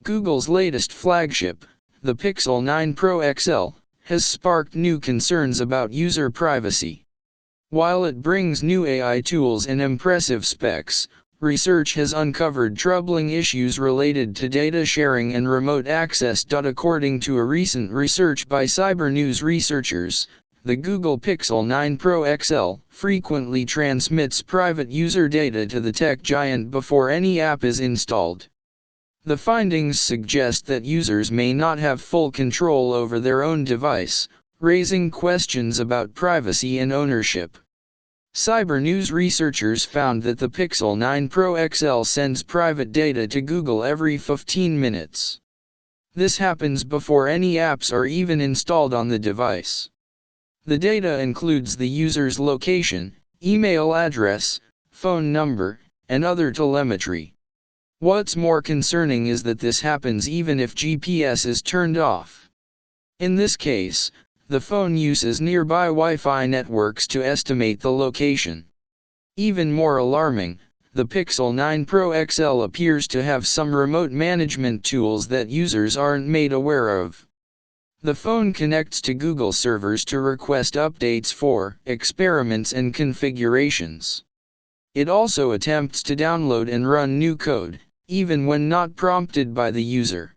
Google's latest flagship, the Pixel 9 Pro XL, has sparked new concerns about user privacy. While it brings new AI tools and impressive specs, research has uncovered troubling issues related to data sharing and remote access. According to a recent research by Cybernews researchers, the Google Pixel 9 Pro XL frequently transmits private user data to the tech giant before any app is installed. The findings suggest that users may not have full control over their own device, raising questions about privacy and ownership. Cybernews researchers found that the Pixel 9 Pro XL sends private data to Google every 15 minutes. This happens before any apps are even installed on the device. The data includes the user's location, email address, phone number, and other telemetry. What's more concerning is that this happens even if GPS is turned off. In this case, the phone uses nearby Wi-Fi networks to estimate the location. Even more alarming, the Pixel 9 Pro XL appears to have some remote management tools that users aren't made aware of. The phone connects to Google servers to request updates for experiments and configurations. It also attempts to download and run new code, even when not prompted by the user.